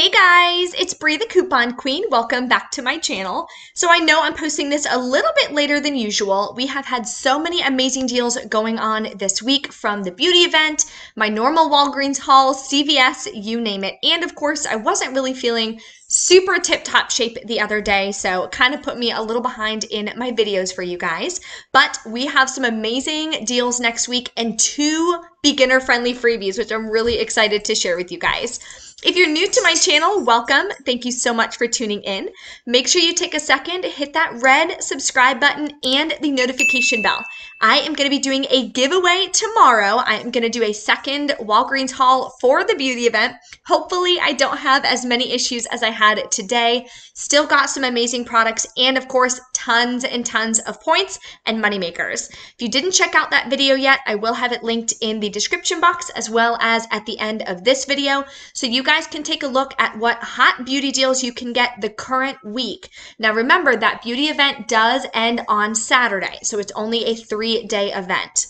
Hey guys, it's Bree the Coupon Queen. Welcome back to my channel. So I know I'm posting this a little bit later than usual. We have had so many amazing deals going on this week from the beauty event, my normal Walgreens haul, CVS, you name it. And of course, I wasn't really feeling super tip-top shape the other day, so it kind of put me a little behind in my videos for you guys. But we have some amazing deals next week and 2 beginner-friendly freebies, which I'm really excited to share with you guys. If you're new to my channel, welcome. Thank you so much for tuning in. Make sure you take a second to hit that red subscribe button and the notification bell. I am going to be doing a giveaway tomorrow. I am going to do a second Walgreens haul for the beauty event. Hopefully, I don't have as many issues as I had today. Still got some amazing products and, of course, tons and tons of points and money makers. If you didn't check out that video yet, I will have it linked in the description box as well as at the end of this video, so you guys can take a look at what hot beauty deals you can get the current week. Now remember, that beauty event does end on Saturday, so it's only a 3-day event.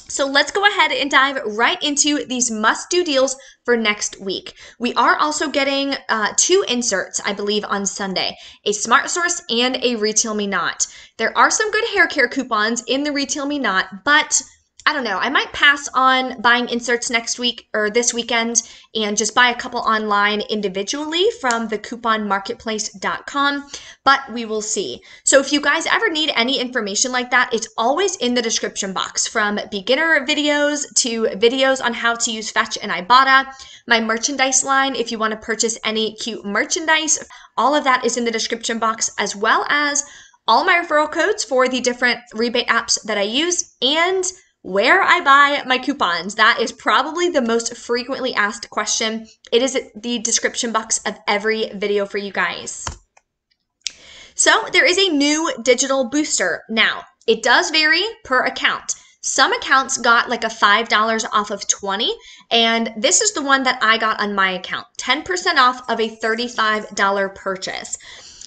So let's go ahead and dive right into these must-do deals for next week. We are also getting 2 inserts, I believe, on Sunday, a Smart Source and a Retail Me Not. There are some good hair care coupons in the Retail Me Not, but I don't know, I might pass on buying inserts next week or this weekend and just buy a couple online individually from the couponmarketplace.com, but we will see. So if you guys ever need any information like that, it's always in the description box, from beginner videos to videos on how to use Fetch and Ibotta, my merchandise line if you want to purchase any cute merchandise. All of that is in the description box, as well as all my referral codes for the different rebate apps that I use and where I buy my coupons. That is probably the most frequently asked question. It is the description box of every video for you guys. So there is a new digital booster. Now, it does vary per account. Some accounts got like a $5 off of 20, and this is the one that I got on my account, 10% off of a $35 purchase.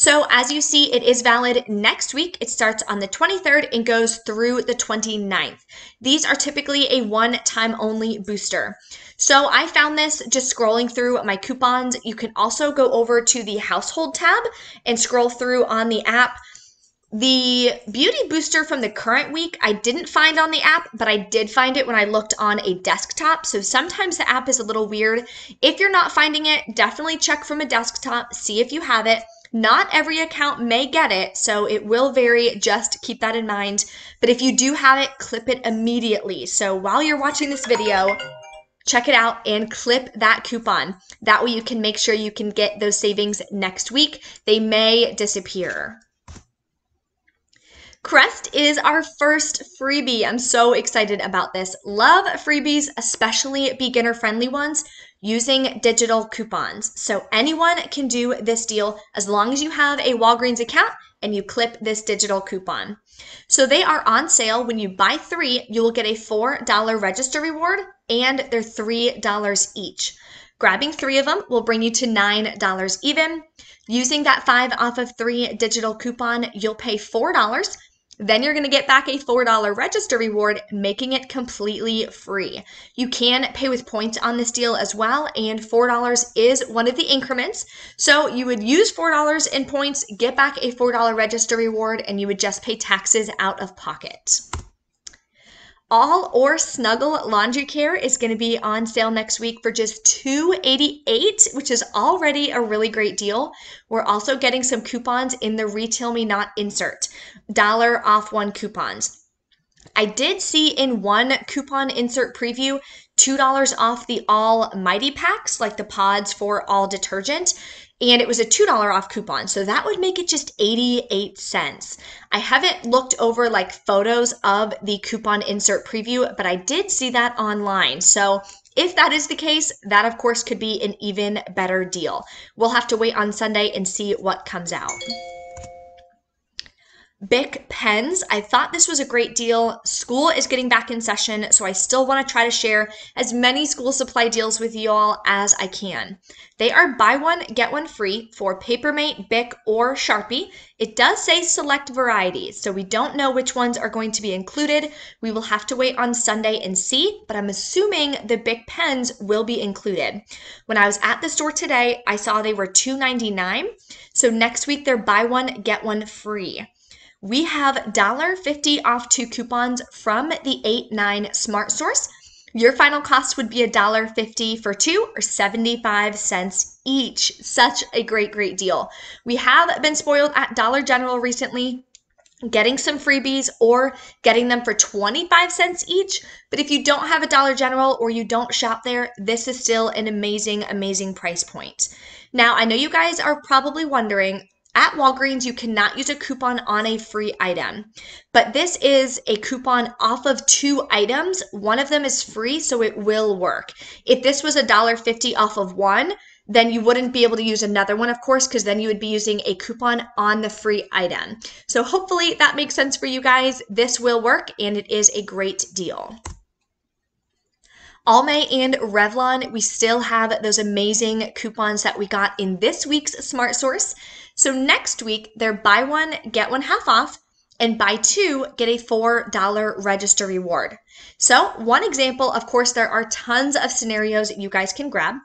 So as you see, it is valid next week. It starts on the 23rd and goes through the 29th. These are typically a one-time only booster. So I found this just scrolling through my coupons. You can also go over to the household tab and scroll through on the app. The beauty booster from the current week, I didn't find on the app, but I did find it when I looked on a desktop. So sometimes the app is a little weird. If you're not finding it, definitely check from a desktop, see if you have it. Not every account may get it, so it will vary. Just keep that in mind. But if you do have it, clip it immediately. So while you're watching this video, check it out and clip that coupon. That way you can make sure you can get those savings next week. They may disappear. Crest is our first freebie. I'm so excited about this. Love freebies, especially beginner-friendly ones, using digital coupons. So anyone can do this deal as long as you have a Walgreens account and you clip this digital coupon. So they are on sale. When you buy 3, you will get a $4 register reward, and they're $3 each. Grabbing 3 of them will bring you to $9 even. Using that 5 off of 3 digital coupon, you'll pay $4. Then you're going to get back a $4 register reward, making it completely free. You can pay with points on this deal as well, and $4 is one of the increments. So you would use $4 in points, get back a $4 register reward, and you would just pay taxes out of pocket. All or Snuggle laundry care is going to be on sale next week for just $2.88, which is already a really great deal. We're also getting some coupons in the Retail Me Not insert, $1 off 1 coupons. I did see in one coupon insert preview $2 off the All Mighty packs, like the pods for all detergent, and it was a $2 off coupon, so that would make it just 88 cents. I haven't looked over like photos of the coupon insert preview, but I did see that online. So if that is the case, that of course could be an even better deal. We'll have to wait on Sunday and see what comes out. Bic Pens. I thought this was a great deal. School is getting back in session, so I still want to try to share as many school supply deals with you all as I can. They are buy one, get one free for Papermate, Bic, or Sharpie. It does say select varieties, so we don't know which ones are going to be included. We will have to wait on Sunday and see, but I'm assuming the Bic Pens will be included. When I was at the store today, I saw they were $2.99, so next week they're buy one, get one free. We have $1.50 off 2 coupons from the 8-9 Smart Source. Your final cost would be $1.50 for 2 or 75 cents each. Such a great deal. We have been spoiled at Dollar General recently, getting some freebies or getting them for 25 cents each. But if you don't have a Dollar General or you don't shop there, this is still an amazing price point. Now, I know you guys are probably wondering, at Walgreens, you cannot use a coupon on a free item, but this is a coupon off of 2 items. One of them is free, so it will work. If this was $1.50 off of one, then you wouldn't be able to use another one, of course, because then you would be using a coupon on the free item. So hopefully that makes sense for you guys. This will work, and it is a great deal. Almay and Revlon, we still have those amazing coupons that we got in this week's Smart Source. So next week, they're buy one, get one half off, and buy 2, get a $4 register reward. So one example, of course, there are tons of scenarios you guys can grab.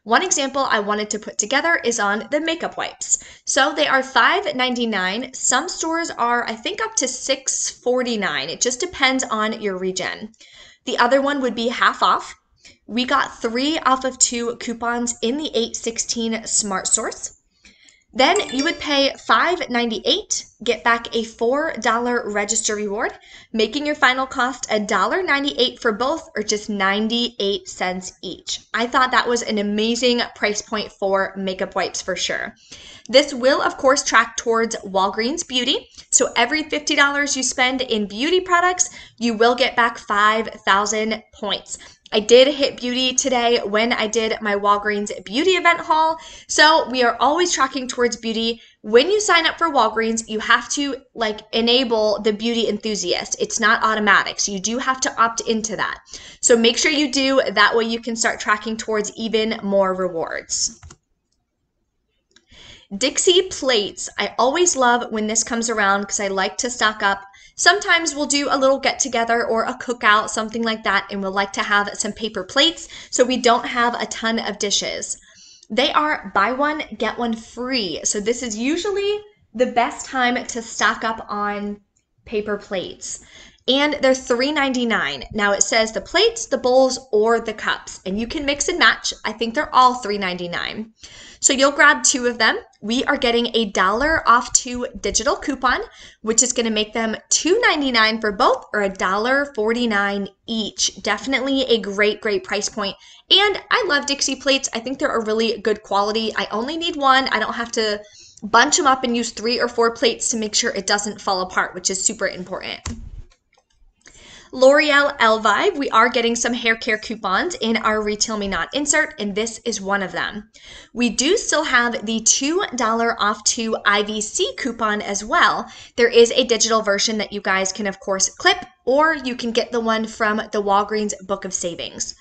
One example I wanted to put together is on the makeup wipes. So they are $5.99. Some stores are, I think, up to $6.49. It just depends on your region. The other one would be half off. We got 3 off of 2 coupons in the 816 Smart Source. Then you would pay $5.98, get back a $4 register reward, making your final cost $1.98 for both, or just 98 cents each. I thought that was an amazing price point for makeup wipes for sure. This will, of course, track towards Walgreens Beauty. So every $50 you spend in beauty products, you will get back 5,000 points. I did hit beauty today when I did my Walgreens beauty event haul. So we are always tracking towards beauty. When you sign up for Walgreens, you have to enable the beauty enthusiast. It's not automatic. So you do have to opt into that. So make sure you do. That way you can start tracking towards even more rewards. Dixie plates. I always love when this comes around because I like to stock up. Sometimes we'll do a little get together or a cookout, something like that, and we'll like to have some paper plates so we don't have a ton of dishes. They are buy one, get one free. So this is usually the best time to stock up on paper plates. And they're $3.99. Now it says the plates, the bowls, or the cups, and you can mix and match. I think they're all $3.99. So you'll grab 2 of them. We are getting $1 off 2 digital coupon, which is going to make them $2.99 for both, or $1.49 each. Definitely a great price point. And I love Dixie plates. I think they're a really good quality. I only need 1. I don't have to bunch them up and use 3 or 4 plates to make sure it doesn't fall apart, which is super important. Loreal Elvive, we are getting some hair care coupons in our Retail Me Not insert, and this is one of them. We do still have the $2 off 2 IVC coupon as well. There is a digital version that you guys can, of course, clip, or you can get the one from the Walgreens Book of Savings.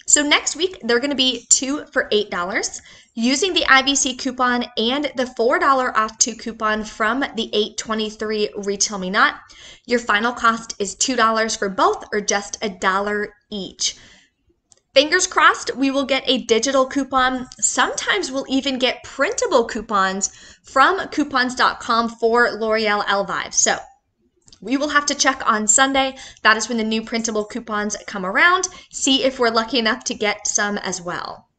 So next week, they're going to be 2 for $8. Using the IVC coupon and the $4 off 2 coupon from the 823 Retail Me Not, your final cost is $2 for both, or just $1 each. Fingers crossed, we will get a digital coupon. Sometimes we'll even get printable coupons from coupons.com for Loreal Elvive. So we will have to check on Sunday. That is when the new printable coupons come around. See if we're lucky enough to get some as well.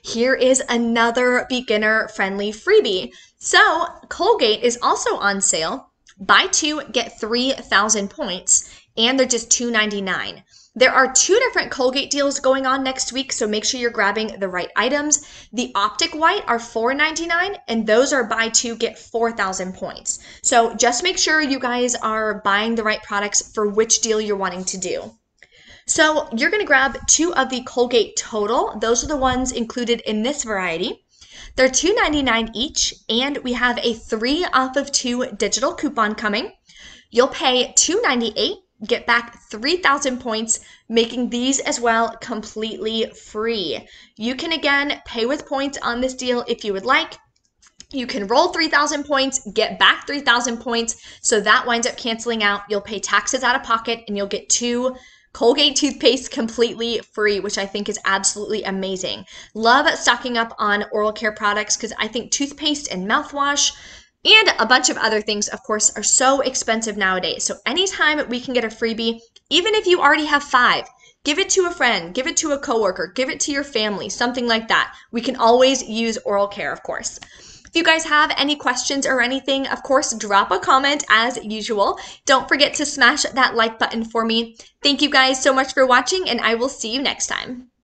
Here is another beginner-friendly freebie. So Colgate is also on sale. Buy 2, get 3,000 points, and they're just $2.99. There are 2 different Colgate deals going on next week, so make sure you're grabbing the right items. The Optic White are $4.99, and those are buy 2, get 4,000 points. So just make sure you guys are buying the right products for which deal you're wanting to do. So you're going to grab 2 of the Colgate Total. Those are the ones included in this variety. They're $2.99 each, and we have a 3 off of 2 digital coupon coming. You'll pay $2.98, get back 3,000 points, making these as well completely free. You can again pay with points on this deal if you would like. You can roll 3,000 points, get back 3,000 points, so that winds up canceling out. You'll pay taxes out of pocket, and you'll get 2 Colgate toothpaste completely free, which I think is absolutely amazing. Love stocking up on oral care products because I think toothpaste and mouthwash and a bunch of other things, of course, are so expensive nowadays. So anytime we can get a freebie, even if you already have 5, give it to a friend, give it to a coworker, give it to your family, something like that. We can always use oral care, of course. If you guys have any questions or anything, of course, drop a comment as usual. Don't forget to smash that like button for me. Thank you guys so much for watching, and I will see you next time.